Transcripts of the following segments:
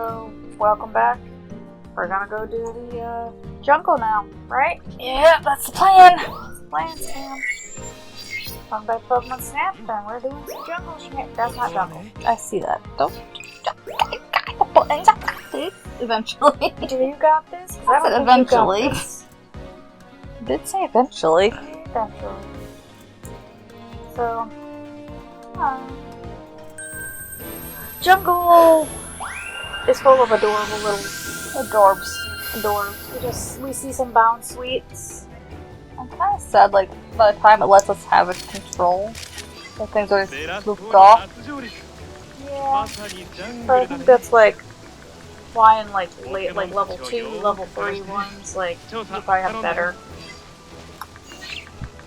So, welcome back. We're gonna go do the jungle now, right? Yeah, that's the plan. That's the plan, Sam. Fun by Pokemon Snap, then we're doing some jungle shit. That's not jungle. I see that. Don't eventually. Do you got this? I said eventually. I did say eventually. Eventually. So, jungle is full of adorable little adorbs. We see some bound sweets. I'm kind of sad, like, by the time it lets us have it control, the things are looped off. Yeah, but I think that's like why in like late, like level 2, level 3 ones, like you probably have better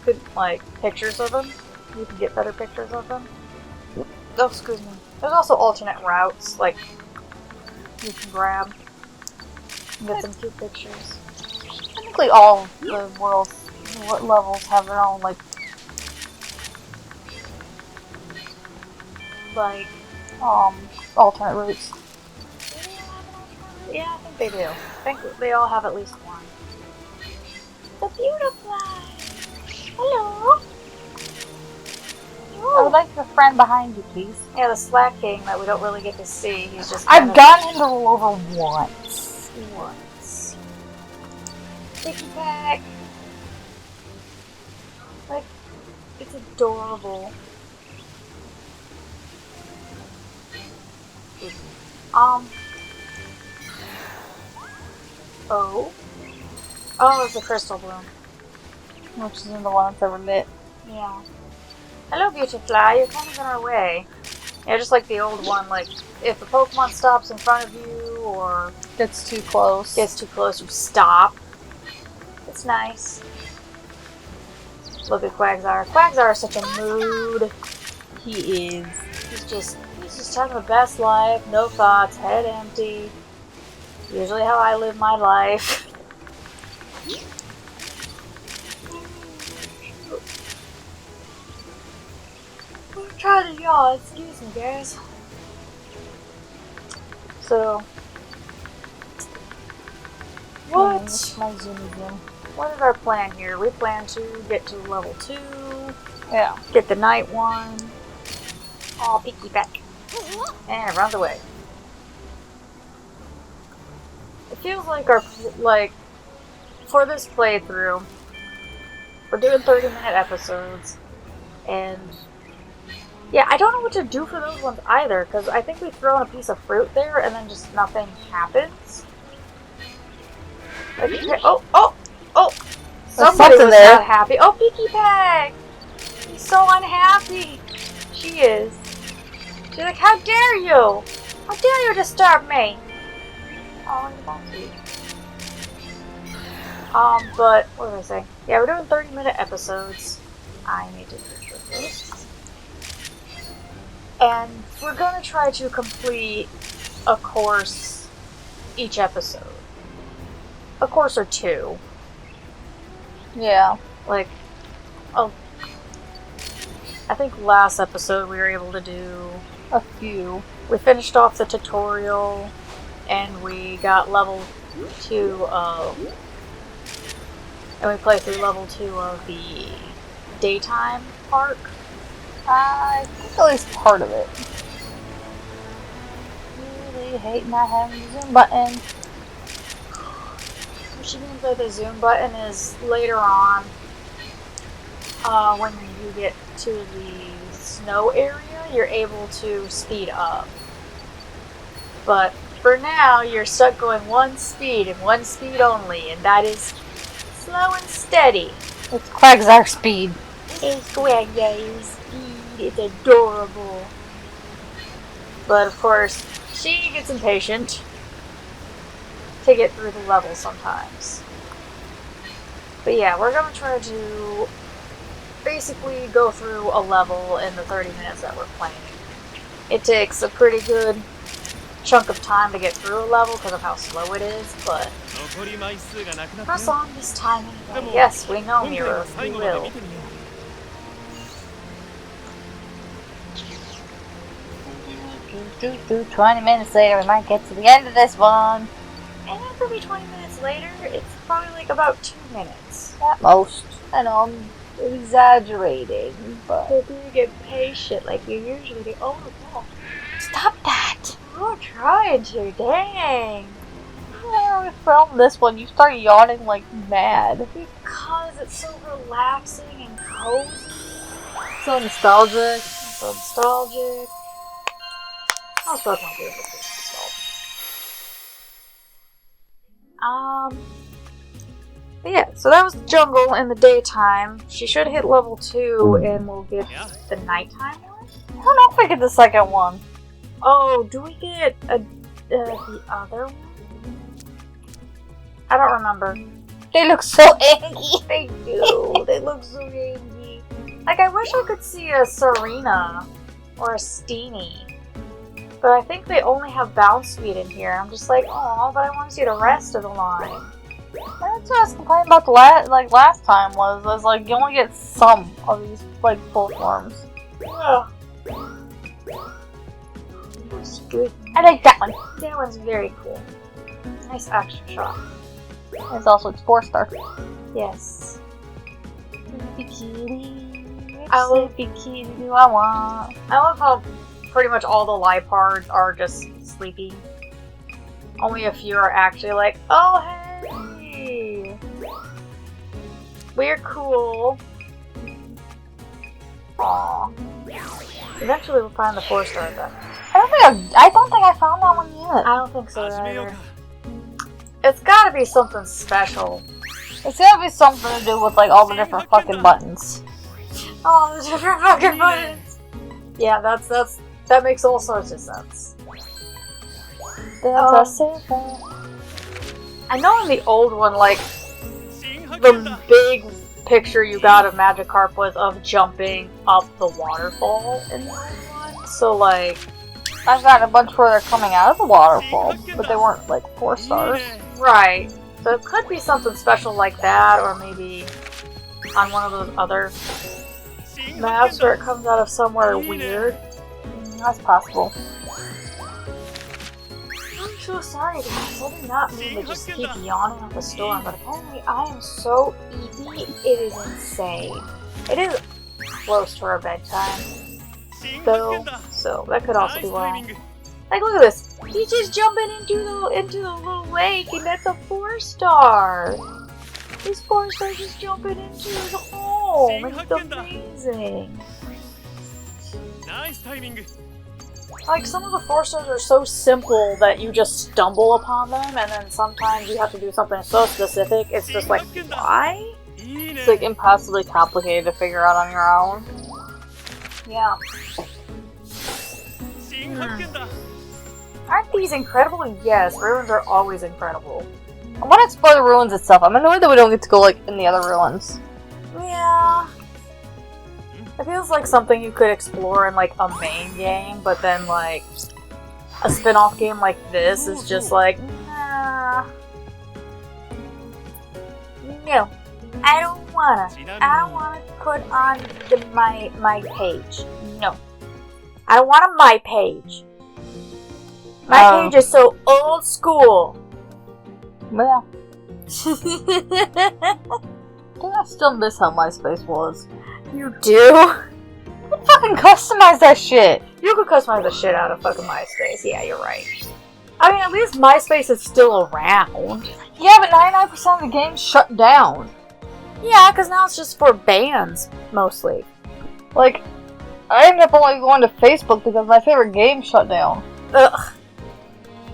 good like pictures of them. You can get better pictures of them. Oh, excuse me. There's also alternate routes, like you can grab and get some cute pictures. Technically, all the world's levels have their own like alternate routes. Yeah, I think they do. I think they all have at least one. The beautifly. Hello. I would like the friend behind you, please. Yeah, the Slack King that we don't really get to see. He's just. I've gotten him to roll over once. Sticky pack. Like, it's adorable. Oh, it's a crystal bloom. Which isn't the one that's ever lit. Yeah. Hello, Beautifly. You're kind of in our way. Yeah, just like the old one, like, if a Pokemon stops in front of you, or gets too close, you stop. It's nice. Look at Quagsire. Quagsire is such a mood. He is. He's just having the best life, no thoughts, head empty. Usually how I live my life. I'm trying to yawn, excuse me guys. So, what is our plan here? We plan to get to level 2. Yeah. Get the night one. Oh, peeky back. And it runs away. It feels like for this playthrough, we're doing 30-minute episodes, and yeah, I don't know what to do for those ones either, because I think we throw in a piece of fruit there, and then just nothing happens. Like, somebody was not happy. Oh, Peeky Peg! He's so unhappy. She is. She's like, how dare you? How dare you disturb me? Oh, look at that sweet. But, what was I saying? Yeah, we're doing 30-minute episodes. I need to picture this. And we're gonna try to complete a course each episode. A course or 2. Yeah. Like, I think last episode we were able to do a few. We finished off the tutorial, and we got level 2 of... And we played through level 2 of the daytime park. I think at least part of it. Really hate not having the zoom button. What she means by the zoom button is later on, when you get to the snow area, you're able to speed up. But for now, you're stuck going one speed and one speed only, and that is slow and steady. It's Quagsire speed. It's Quagsire speed. It's adorable. But of course, she gets impatient to get through the level sometimes. But yeah, we're gonna try to basically go through a level in the 30 minutes that we're playing. It takes a pretty good chunk of time to get through a level because of how slow it is, but press on this time anyway. Yes, we know, Mirror. We will. 20 minutes later, we might get to the end of this one. And after be 20 minutes later, it's probably like about 2 minutes. At most. I know, I'm exaggerating, but... If you get patient like you usually do. Oh my god. Stop that! You're trying to, dang. When we filmed this one, you start yawning like mad. Because it's so relaxing and cozy. So nostalgic. So nostalgic. I suppose my favorite thing nostalgic. But yeah, so that was the jungle in the daytime. She should hit level 2 and we'll get the nighttime one. I don't know if we get the second one. Oh, do we get the other one? I don't remember. They look so angry. They do. They look so angry. Like, I wish I could see a Serena or a Steenie. But I think they only have bounce speed in here. I'm just like, oh, but I want to see the rest of the line. That's what I was complaining about last time was like you only get some of these like full forms. Yeah. That's good. I like that one. That one's very cool. Nice action shot. It's also it's 4-star. Yes. Bikini. I love bikini. Do I want? I love how pretty much all the Lipards are just sleepy. Only a few are actually like, oh hey, we're cool. Aww. Eventually we'll find the 4-star then. I don't think I found that one yet. I don't think so either. It's gotta be something special. It's gotta be something to do with like all the different fucking buttons. All the different fucking buttons. Yeah, that makes all sorts of sense. I know in the old one, like, the big picture you got of Magikarp was of jumping up the waterfall in the old one. So, like, I've gotten a bunch where they're coming out of the waterfall, but they weren't, like, 4 stars. Right. So it could be something special like that, or maybe on one of those other maps where it comes out of somewhere weird. That's possible. I'm so sorry, guys. I did not mean to just keep yawning at the storm, but apparently I am so eepy, it is insane. It is close to our bedtime, though, so that could also be why. Like, look at this. He's just jumping into the little lake, and that's a 4-star. This 4-star just jumping into the home. It's amazing. Nice timing. Like, some of the 4-stars are so simple that you just stumble upon them, and then sometimes you have to do something so specific, it's just like, why? It's like impossibly complicated to figure out on your own. Yeah. Aren't these incredible? Yes, ruins are always incredible. I want to explore the ruins itself. I'm annoyed that we don't get to go, like, in the other ruins. Yeah. It feels like something you could explore in, like, a main game, but then, like, a spin-off game like this is just like, nah. No. I don't wanna put on my page. No. I don't want a my page. My page is so old school. Yeah. I still miss how MySpace was. You do? You can fucking customize that shit. You could customize the shit out of fucking MySpace. Yeah, you're right. I mean, at least MySpace is still around. Yeah, but 99% of the game's shut down. Yeah, because now it's just for bands, mostly. Like, I ended up only going to Facebook because my favorite game shut down. Ugh.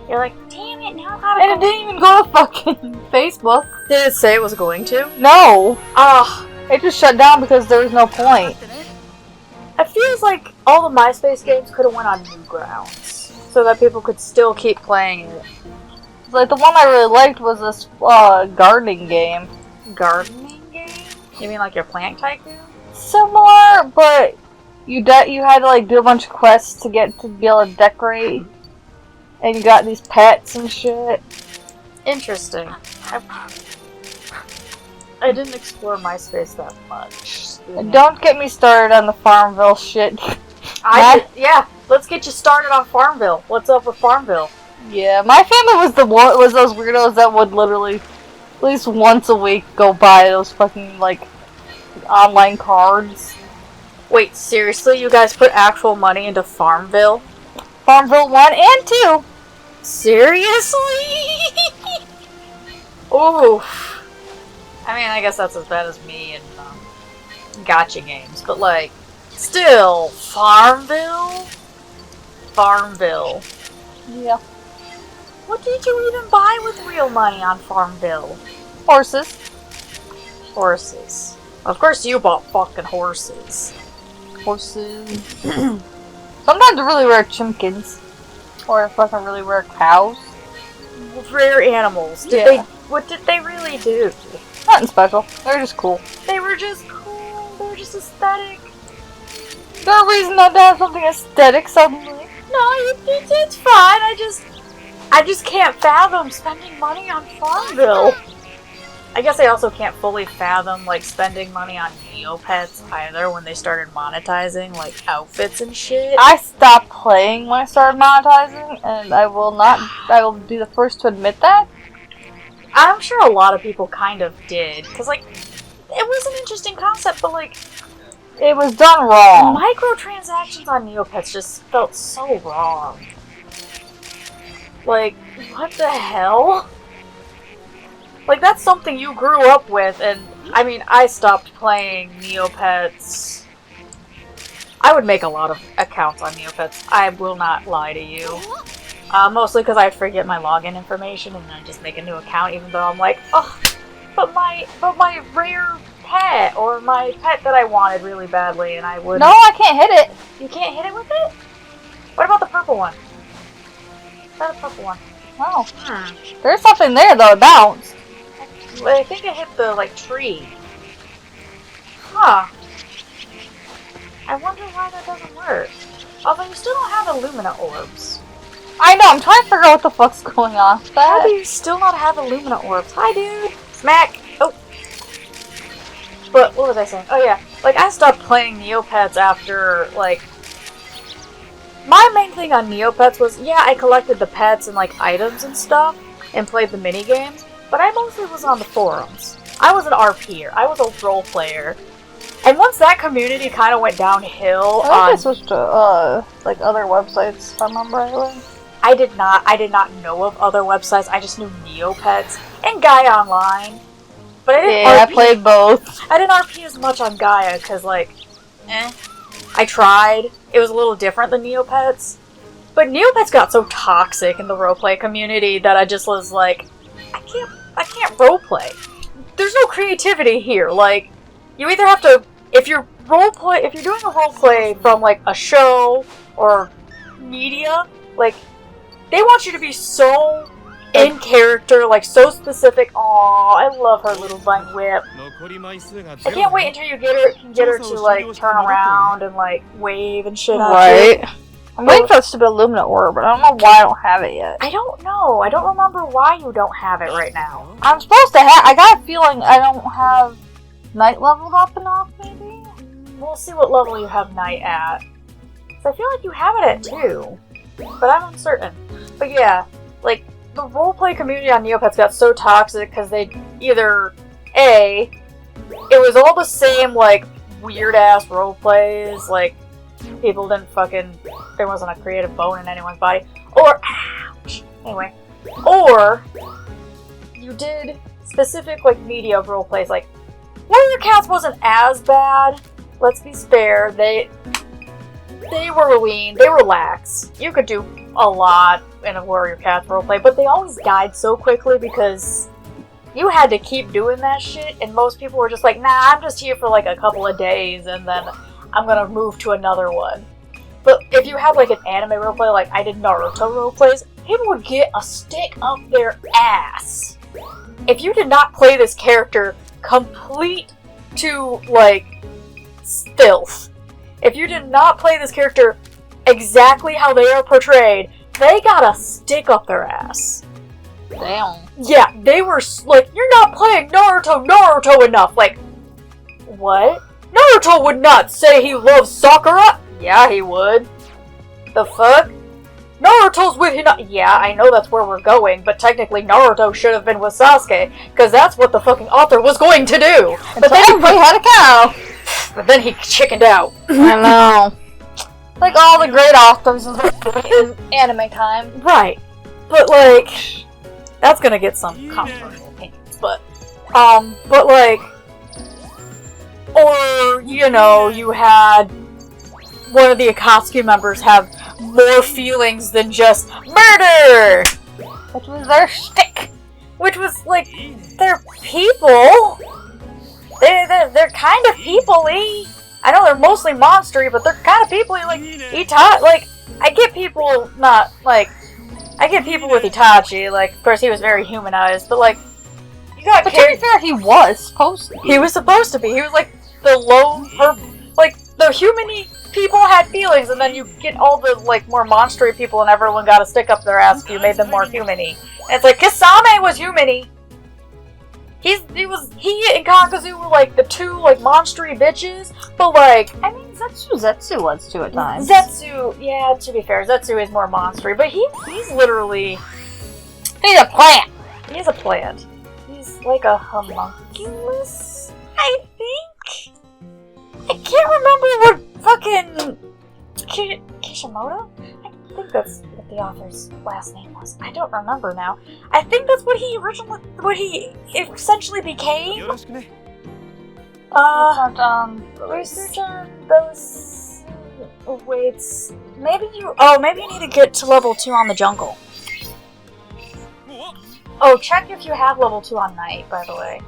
You're like, damn it, now I gotta And it didn't even go to fucking Facebook. Did it say it was going to? No. Ugh. It just shut down because there was no point. It feels like all the MySpace games could have went on Newgrounds, so that people could still keep playing it. Like, the one I really liked was this gardening game. Gardening game? You mean like your Plant Tycoon? Similar, but you had to like do a bunch of quests to get to be able to decorate, and you got these pets and shit. Interesting. I didn't explore MySpace that much. And don't get me started on the Farmville shit. Yeah, let's get you started on Farmville. What's up with Farmville? Yeah, my family was those weirdos that would literally at least once a week go buy those fucking like online cards. Wait, seriously? You guys put actual money into Farmville? Farmville 1 and 2. Seriously? Ooh. I mean, I guess that's as bad as me and gacha games, but like, still, Farmville? Farmville. Yeah. What did you even buy with real money on Farmville? Horses. Horses. Of course you bought fucking horses. Horses. Sometimes really rare chimkins. Or fucking really rare cows. Rare animals. What did they really do? Nothing special. They're just cool. They were just cool. They were just aesthetic. Is there a reason not to have something aesthetic suddenly? No, it's fine. I just can't fathom spending money on Farmville. I guess I also can't fully fathom like spending money on Neopets either when they started monetizing like outfits and shit. I stopped playing when I started monetizing, and I will be the first to admit that. I'm sure a lot of people kind of did, because like, it was an interesting concept, but like, it was done wrong. Microtransactions on Neopets just felt so wrong. Like, what the hell? Like, that's something you grew up with, and, I mean, I stopped playing Neopets. I would make a lot of accounts on Neopets, I will not lie to you. Mostly because I forget my login information, and then I just make a new account, even though I'm like, oh, but my rare pet, or my pet that I wanted really badly, and I would. No, I can't hit it. You can't hit it with it? What about the purple one? What about the purple one? Oh. There's something there, though. It bounced. Well, I think it hit the, like, tree. Huh. I wonder why that doesn't work. Although you still don't have Illumina orbs. I know, I'm trying to figure out what the fuck's going on with that. How do you still not have Illumina orbs? Hi, dude! Smack! Oh! But, what was I saying? Oh, yeah. Like, I stopped playing Neopets after, like... My main thing on Neopets was, yeah, I collected the pets and, like, items and stuff, and played the minigames, but I mostly was on the forums. I was an RPer. I was a role player. And once that community kind of went downhill I switched to, like, other websites, if I remember rightly. I did not know of other websites. I just knew Neopets and Gaia Online. But I didn't RP. I played both. I didn't RP as much on Gaia because, like, I tried. It was a little different than Neopets. But Neopets got so toxic in the roleplay community that I just was like, I can't roleplay. There's no creativity here. Like, you either have to, if you're doing a roleplay from, like, a show or media, like, they want you to be so in character, like, so specific. Aw, I love her little vine whip. I can't wait until you get her to, like, turn around and, like, wave and shit on Right. I'm waiting for the stupid Illumina orb, but I don't know why I don't have it yet. I don't know. I don't remember why you don't have it right now. I'm supposed to have. I got a feeling I don't have night leveled up enough, maybe? We'll see what level you have night at. So I feel like you have it at 2, but I'm uncertain. But yeah, like, the roleplay community on Neopets got so toxic because they either, A, it was all the same, like, weird-ass roleplays, like, people didn't fucking, there wasn't a creative bone in anyone's body, or, ouch, anyway, or, you did specific, like, media roleplays, like, Warrior Cats wasn't as bad, let's be fair, they were lean, they were lax, you could do a lot in a Warrior Cats roleplay, but they always died so quickly because you had to keep doing that shit, and most people were just like, nah, I'm just here for like a couple of days, and then I'm gonna move to another one. But if you have like an anime roleplay, like I did Naruto roleplays, people would get a stick up their ass. If you did not play this character complete to, like, filth, if you did not play this character exactly how they are portrayed, they got a stick up their ass. Damn. Yeah, they were like, you're not playing Naruto enough. Like, what? Naruto would not say he loves Sakura. Yeah, he would. The fuck? Naruto's with Hinata. Yeah, I know that's where we're going, but technically Naruto should have been with Sasuke, because that's what the fucking author was going to do. But then everybody had a cow. But then he chickened out. I know. Like all the great authors in anime time. Right. But like, that's gonna get some controversial opinions, but like, or, you know, you had one of the Akatsuki members have more feelings than just murder! Which was their shtick. Which was, like, they're people. They're kind of people-y. I know they're mostly monstery, but they're kind of people-y. Like, I get people not, like, I get people with Itachi. Like, of course, he was very humanized, but, like, you got But to be fair, he was supposed to be. He was supposed to be. He was, like, the like, the human-y people had feelings, and then you get all the, like, more monstery people, and everyone got to stick up their ass if you made them more human-y. And it's like, Kisame was human-y. He and Kakazu were, like, the two, like, monstery bitches, but, like, I mean, Zetsu was too at times. Zetsu, yeah, to be fair, Zetsu is more monstery, but he's literally... He's a plant! He's a plant. He's like a homunculus, I think? I can't remember what fucking... Kishimoto? I think that's what the author's last name was. I don't remember now. I think that's what he essentially became. Research on those weights. Maybe you need to get to level 2 on the jungle. Oh, check if you have level 2 on night, by the way.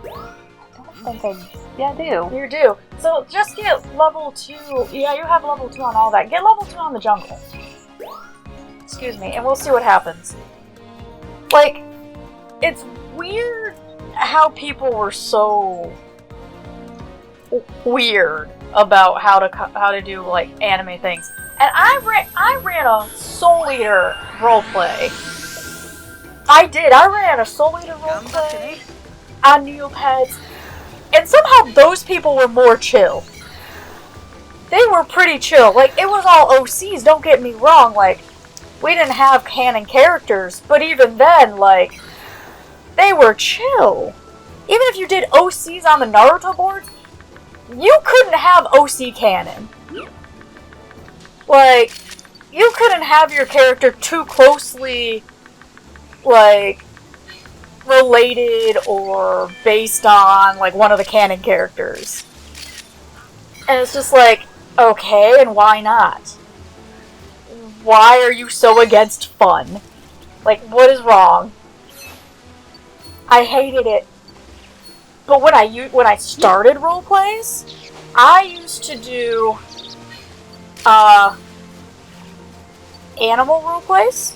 I think I do. You do. So just get level 2. Yeah, you have level 2 on all that. Get level 2 on the jungle. Excuse me, and we'll see what happens. Like, it's weird how people were so weird about how to do, like, anime things. And I ran a Soul Eater roleplay. I did. I ran a Soul Eater roleplay on Neopets, and somehow those people were more chill. They were pretty chill. Like, it was all OCs, don't get me wrong. Like, we didn't have canon characters, but even then, like, they were chill. Even if you did OCs on the Naruto boards, you couldn't have OC canon. Like, you couldn't have your character too closely, like, related or based on, like, one of the canon characters. And it's just like, okay, and why not? Why are you so against fun? Like, what is wrong? I hated it. But when I started roleplays, I used to do animal roleplays.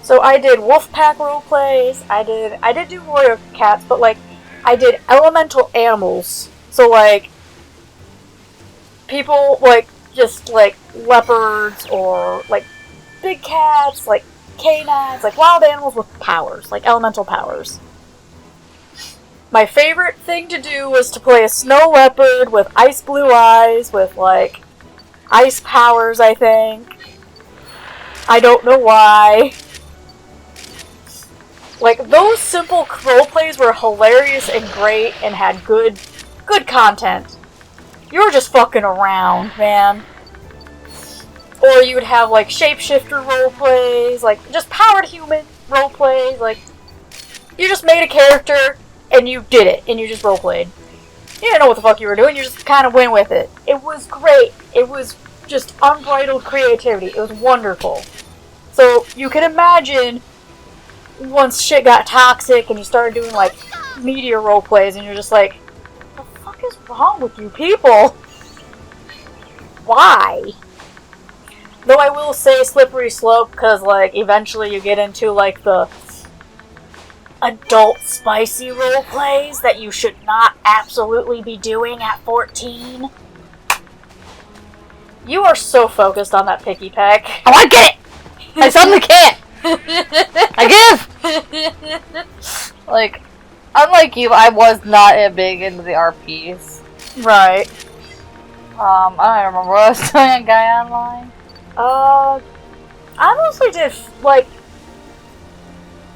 So I did Wolfpack roleplays. I did do warrior cats, but like I did elemental animals. So like people like just like leopards or like big cats, like canines, like wild animals with powers, like elemental powers. My favorite thing to do was to play a snow leopard with ice blue eyes with like ice powers, I think. I don't know why. Like, those simple roleplays were hilarious and great and had good content. You were just fucking around, man. Or you would have, like, shapeshifter roleplays, like, just powered human roleplays, like, you just made a character and you did it, and you just roleplayed. You didn't know what the fuck you were doing, you just kind of went with it. It was great. It was just unbridled creativity. It was wonderful. So, you can imagine once shit got toxic and you started doing, like, media roleplays and you're just like, what the fuck is wrong with you people? Why? Though I will say slippery slope, because, like, eventually you get into, like, the adult spicy roleplays that you should not absolutely be doing at 14. You are so focused on that picky peck. Oh, I get it! I suddenly can't! I give! Like, unlike you, I was not big into the RPs. Right. I don't remember what I was doing a guy online. I mostly did, like,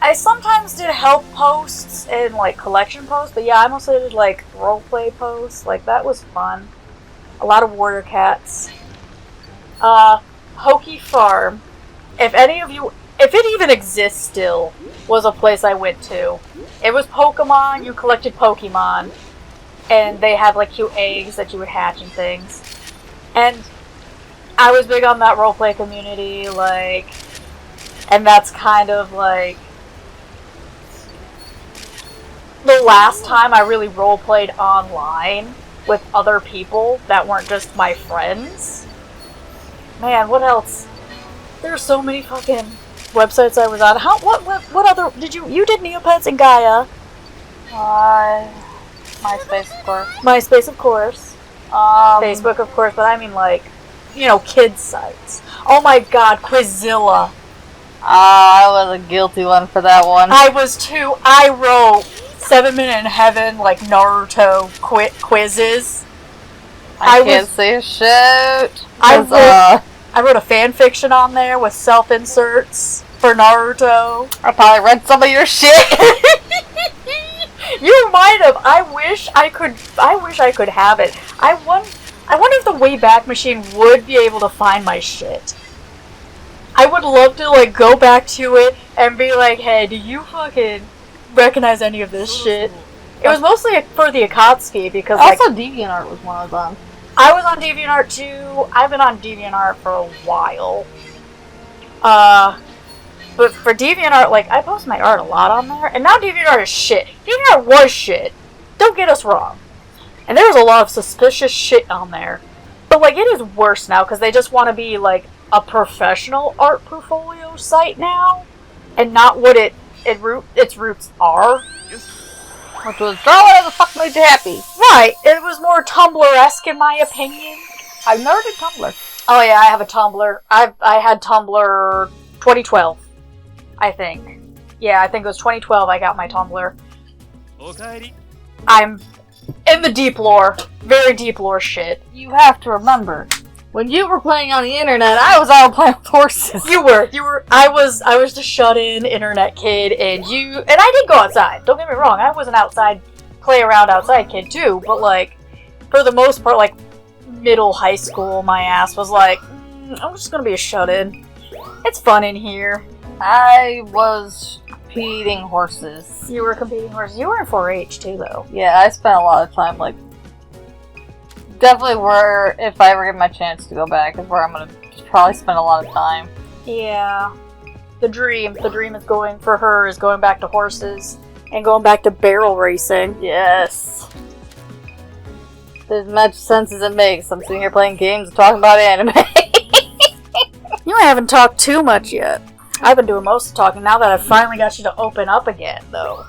I sometimes did help posts and, like, collection posts, but yeah, I mostly did, like, roleplay posts. Like, that was fun. A lot of warrior cats. Hokey Farm. If any of you, if it even exists still, was a place I went to. It was Pokemon, you collected Pokemon, and they had, like, cute eggs that you would hatch and things. And I was big on that roleplay community, like, and that's kind of, like, the last time I really roleplayed online with other people that weren't just my friends. Man, what else? There's so many fucking websites I was on. What other, you did Neopets and Gaia. MySpace, of course. MySpace, of course. Facebook, of course, but I mean, like, you know, kids sites. Oh my god, Quizilla. I was a guilty one for that one. I was too. I wrote 7 Minute in Heaven, like, Naruto quizzes. I can't say a shit. I wrote a fan fiction on there with self-inserts for Naruto. I probably read some of your shit. You might have. I wish I could have it. I wonder if the Wayback Machine would be able to find my shit. I would love to, like, go back to it and be like, hey, do you fucking recognize any of this shit? It was mostly for the Akatsuki because, also, like, DeviantArt was one I was on. I was on DeviantArt too. I've been on DeviantArt for a while. But for DeviantArt, like, I post my art a lot on there, and now DeviantArt is shit. DeviantArt was shit. Don't get us wrong. And there's a lot of suspicious shit on there. But, like, it is worse now, because they just want to be, like, a professional art portfolio site now, and not what its roots are. Which was draw whatever the fuck made you happy. Right. It was more Tumblr-esque, in my opinion. I've never did Tumblr. Oh, yeah, I have a Tumblr. I had Tumblr 2012, I think. Yeah, I think it was 2012 I got my Tumblr. I'm in the deep lore. Very deep lore shit. You have to remember, when you were playing on the internet, I was out playing with horses. You were. I was the shut-in internet kid, and I did go outside. Don't get me wrong. I was an outside, play around outside kid too. But, like, for the most part, like, middle high school, my ass was like, I'm just gonna be a shut-in. It's fun in here. I was competing horses. You were competing horses. You were in 4-H too, though. Yeah, I spent a lot of time, like, definitely where, if I ever get my chance to go back, is where I'm gonna probably spend a lot of time. Yeah. The dream is going back to horses and going back to barrel racing. Yes. As much sense as it makes. I'm sitting here playing games and talking about anime. You haven't talked too much yet. I've been doing most of the talking now that I've finally got you to open up again, though.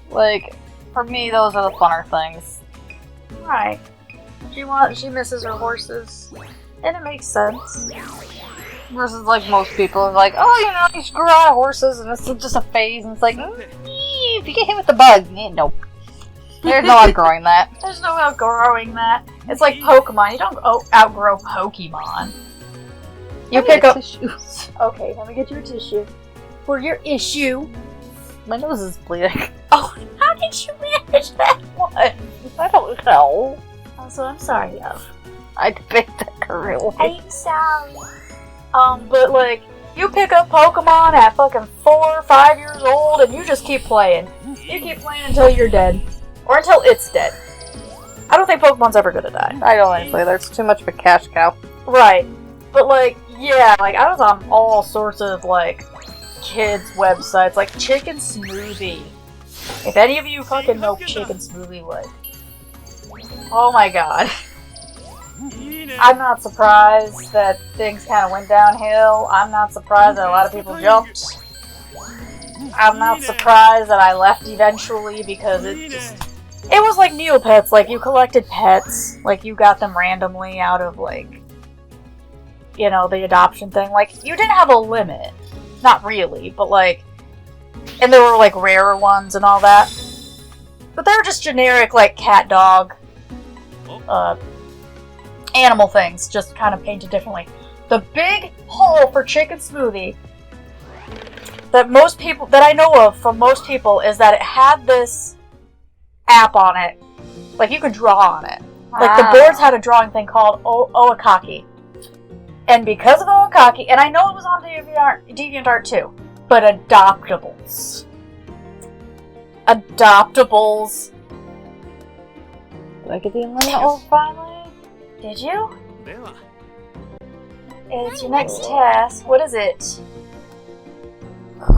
Like, for me, those are the funner things. Right. She misses her horses. And it makes sense. Versus, like, most people are like, oh, you know, you just grow out of horses and it's just a phase. And it's like, if you get hit with the bug, nope. There's no outgrowing that. There's no outgrowing that. It's like Pokemon. You don't outgrow Pokemon. You pick up tissues. Okay, let me get you a tissue. For your issue. My nose is bleeding. Oh, how did you manage that one? I don't know. Also, I'm sorry, love. I picked that career. I'm sorry. But, like, you pick up Pokemon at fucking 4 or 5 years old and you just keep playing. You keep playing until you're dead. Or until it's dead. I don't think Pokemon's ever gonna die. I don't think so. There's too much of a cash cow. Right. But, like, yeah, like, I was on all sorts of, like, kids' websites, like Chicken Smoothie. If any of you fucking know Chicken Smoothie, like, oh my god. I'm not surprised that things kind of went downhill. I'm not surprised that a lot of people jumped. I'm not surprised that I left eventually because it was like Neopets, like, you collected pets, like, you got them randomly out of, like, you know, the adoption thing. Like, you didn't have a limit. Not really, but, like, and there were, like, rarer ones and all that. But they were just generic, like, cat, dog, animal things, just kind of painted differently. The big haul for chicken smoothie that most people, that I know of from most people, is that it had this app on it. Like, you could draw on it. Like, the boards had a drawing thing called Oakaki. And because of Oakaki, and I know it was on DeviantArt too, but adoptables. Adoptables. Did I get the unlimited finally? Did you? では It's your next task. What is it?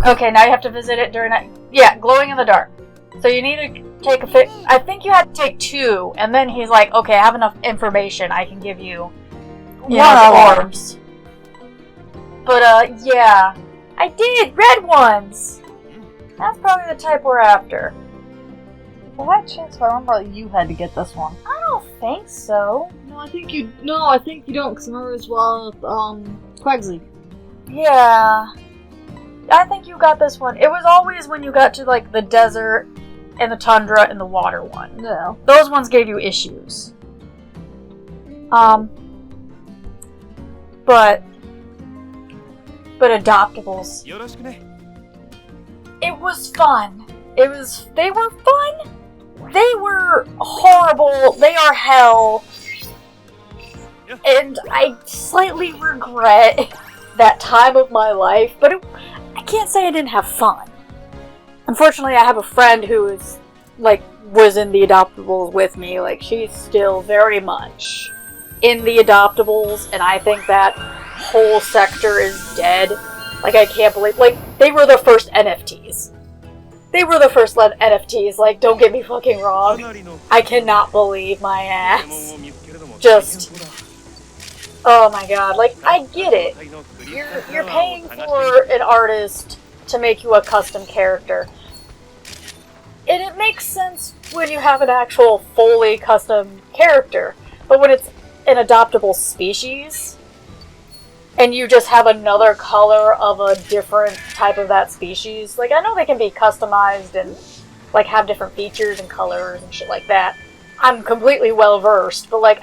Okay, now you have to visit it during night. Yeah, glowing in the dark. So you need to take I think you had to take 2, and then he's like, okay, I have enough information, I can give you, the orbs. But, yeah. I did! Red ones! That's probably the type we're after. Well, by chance, I remember that you had to get this one. I don't think so. No, I think you don't, because I remember as well with, Quagsley. Yeah. I think you got this one. It was always when you got to, like, the desert and the tundra and the water one. No. Those ones gave you issues. But adoptables. よろしくね It was fun. They were fun. They were horrible. They are hell. And I slightly regret that time of my life, but I can't say I didn't have fun. Unfortunately, I have a friend who is, like, was in the adoptables with me. Like, she's still very much in the adoptables, and I think that whole sector is dead. Like, I can't believe, like, they were the first NFTs. They were the first NFTs, like, don't get me fucking wrong. I cannot believe my ass. Just, oh my god, like, I get it. You're paying for an artist to make you a custom character. And it makes sense when you have an actual fully custom character. But when it's an adoptable species, and you just have another color of a different type of that species, like, I know they can be customized and, like, have different features and colors and shit like that. I'm completely well versed, but, like,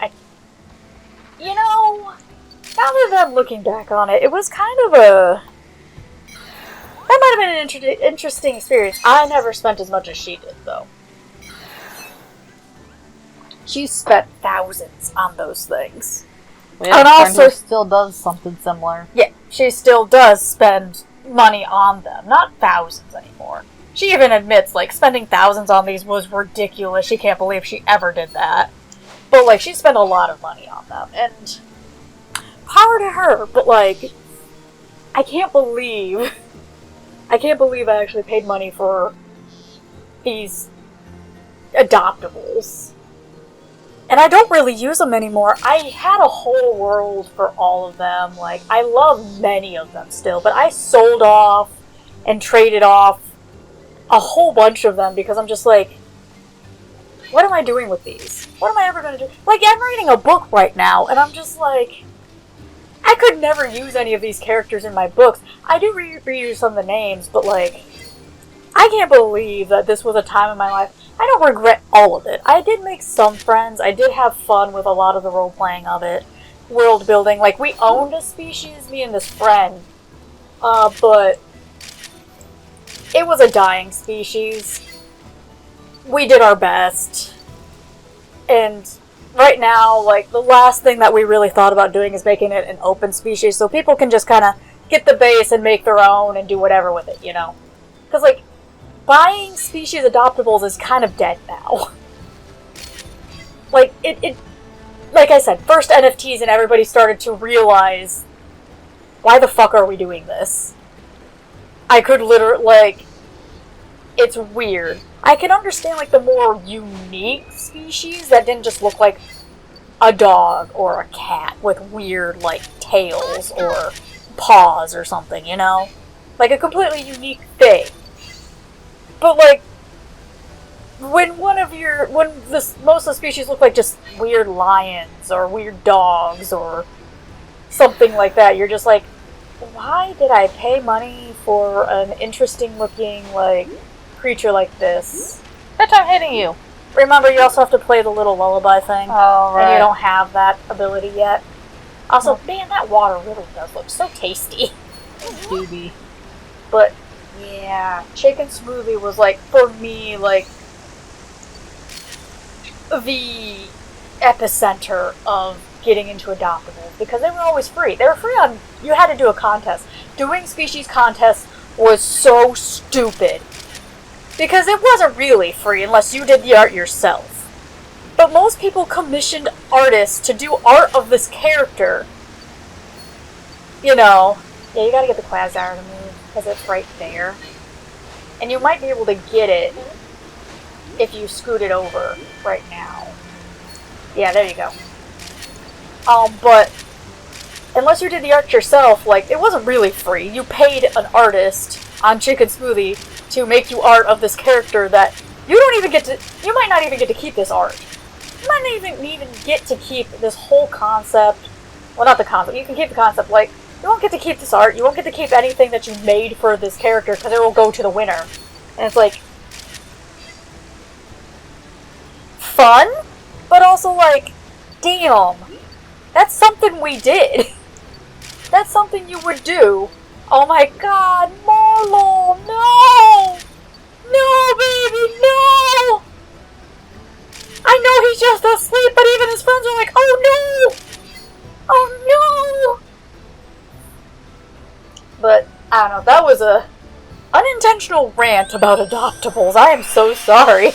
you know, now that I'm looking back on it, it was kind of that might have been an interesting experience. I never spent as much as she did, though. She spent thousands on those things. Yeah, and also still does something similar. Yeah, she still does spend money on them. Not thousands anymore. She even admits, like, spending thousands on these was ridiculous. She can't believe she ever did that. But, like, she spent a lot of money on them. And power to her, but, like, I can't believe I actually paid money for these adoptables. And I don't really use them anymore. I had a whole world for all of them. Like, I love many of them still, but I sold off and traded off a whole bunch of them because I'm just like, what am I doing with these? What am I ever going to do? Like, I'm reading a book right now, and I'm just like, I could never use any of these characters in my books. I do reuse some of the names, but, like, I can't believe that this was a time in my life. I don't regret all of it. I did make some friends. I did have fun with a lot of the role-playing of it. World building. Like, we owned a species, me and this friend. But it was a dying species. We did our best. And right now, like, the last thing that we really thought about doing is making it an open species so people can just kind of get the base and make their own and do whatever with it, you know? Because, like, buying species adoptables is kind of dead now. Like, it like I said, first NFTs and everybody started to realize, why the fuck are we doing this? I could literally, like, it's weird. I can understand, like, the more unique species that didn't just look like a dog or a cat with weird, like, tails or paws or something, you know? Like, a completely unique thing. But, like, when most of the species look like just weird lions or weird dogs or something like that, you're just like, why did I pay money for an interesting looking, like, creature like this? Bitch, I'm hitting you. Remember, you also have to play the little lullaby thing. Oh, right. And you don't have that ability yet. Also, man, that water really does look so tasty. Newbie. But, yeah, chicken smoothie was, like, for me, like, the epicenter of getting into adoptables, because they were always free. They were free on, you had to do a contest. Doing species contests was so stupid. Because it wasn't really free unless you did the art yourself. But most people commissioned artists to do art of this character. You know, yeah, you gotta get the Quasar to move, because it's right there. And you might be able to get it if you scoot it over right now. Yeah, there you go. But unless you did the art yourself, like, it wasn't really free. You paid an artist on Chicken Smoothie to make you art of this character that you don't even get to, you might not even get to keep this art. You might not even get to keep this whole concept. Well, not the concept. You can keep the concept, like, you won't get to keep this art. You won't get to keep anything that you made for this character because it will go to the winner. And it's like, fun, but also like, damn, that's something we did. That's something you would do. Oh my god, Marlo, no! No, baby, no! I know he's just asleep, but even his friends are like, oh no! Oh no! But, I don't know, that was a unintentional rant about adoptables. I am so sorry.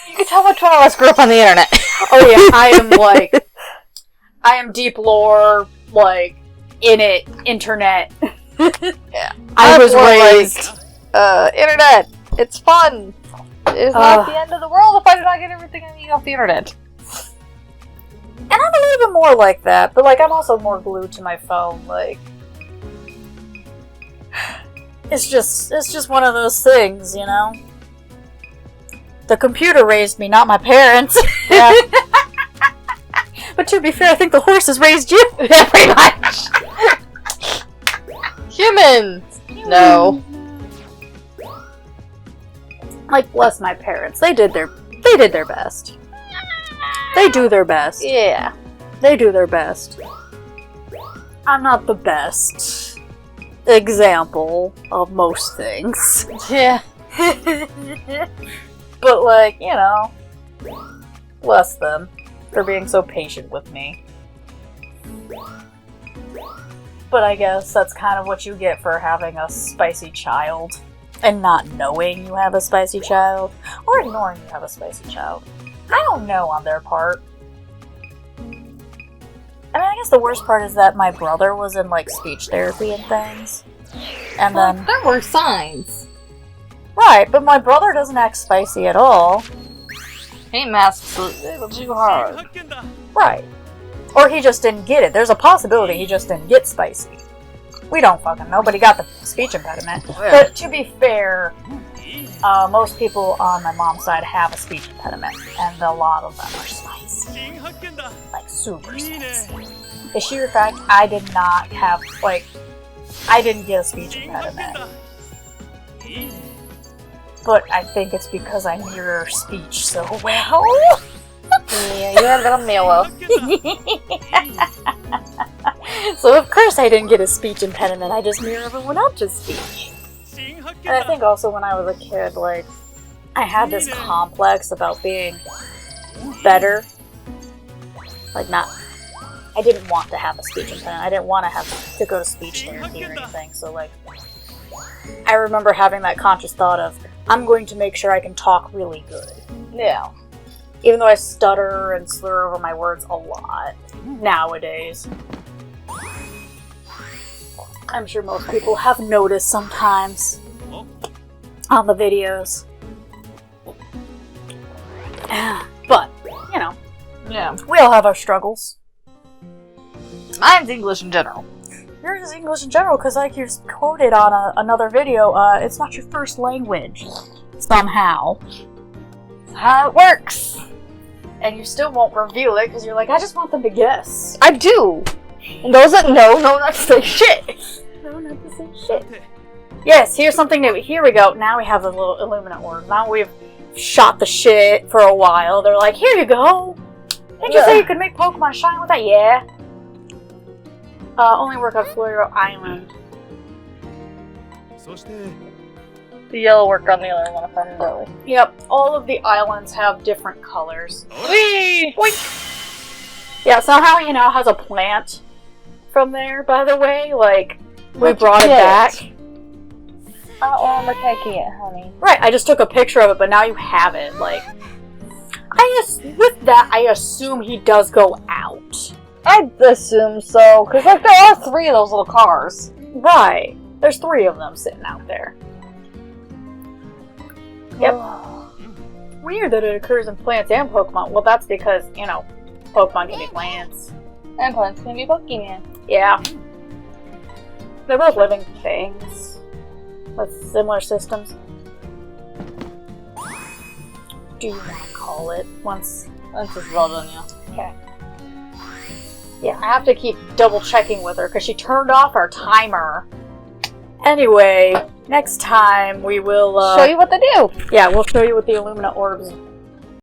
You can tell which one of us grew up on the internet. Oh yeah, I am deep lore, like, in it, internet. Yeah. I was raised. Internet. It's fun. It's not the end of the world if I do not get everything I need off the internet. And I'm a little bit more like that, but like I'm also more glued to my phone. Like, it's just one of those things, you know. The computer raised me, not my parents. Yeah. But to be fair, I think the horses raised you. Yeah, pretty much. Humans. No. Like, bless my parents. They did their best. They do their best. Yeah. They do their best. I'm not the best example of most things. Yeah. But, like, you know, bless them for being so patient with me. But I guess that's kind of what you get for having a spicy child. And not knowing you have a spicy child. Or ignoring you have a spicy child. I don't know on their part. I mean, I guess the worst part is that my brother was in, like, speech therapy and things. And then... There were signs. Right, but my brother doesn't act spicy at all. He masks a little too hard. Right. Or he just didn't get it. There's a possibility he just didn't get spicy. We don't fucking know, but he got the speech impediment. Yeah. But to be fair, most people on my mom's side have a speech impediment, and a lot of them are spicy. Like, super spicy. The sheer fact I did not have, like, I didn't get a speech impediment. But I think it's because I mirror speech so well. Yeah, you're a little mellow. So of course I didn't get a speech impediment, I just mirror everyone else's speech. And I think also when I was a kid, like, I had this complex about being better. Like, I didn't want to have a speech impediment. I didn't want to have to go to speech therapy or anything, so like, I remember having that conscious thought of, I'm going to make sure I can talk really good. Yeah. Even though I stutter and slur over my words a lot nowadays. I'm sure most people have noticed sometimes on the videos. But, you know, Yeah. we all have our struggles. Mine's English in general. Yours is English in general, because like you're quoted on another video, it's not your first language. Somehow. That's how it works. And you still won't reveal it, because you're like, I just want them to guess. I do. And those that know not to say shit. No, not to say shit. Yes, here's something new. Here we go. Now we have the little Illuminate orb. Now we've shot the shit for a while. They're like, here you go. Didn't you say you could make Pokemon shine with that? Yeah. Only work on Florio Island. そして The yellow work on the other one, if I'm really. Yep, all of the islands have different colors. Whee! Yeah, somehow he now has a plant from there, by the way. Like, we Look brought it at back. Oh, we're taking it, honey. Right, I just took a picture of it, but now you have it. Like, with that, I assume he does go out. I'd assume so, because like there are 3 of those little cars. Right. There's 3 of them sitting out there. Yep. Weird that it occurs in plants and Pokemon. Well, that's because, you know, Pokemon can be plants. And plants can be Pokemon. Yeah. They're both living things with similar systems. Do you want to call it once? Once it's well done, yeah. Okay. Yeah, I have to keep double checking with her because she turned off our timer. Anyway, next time we will Show you what to do. Yeah, we'll show you what the Illumina orbs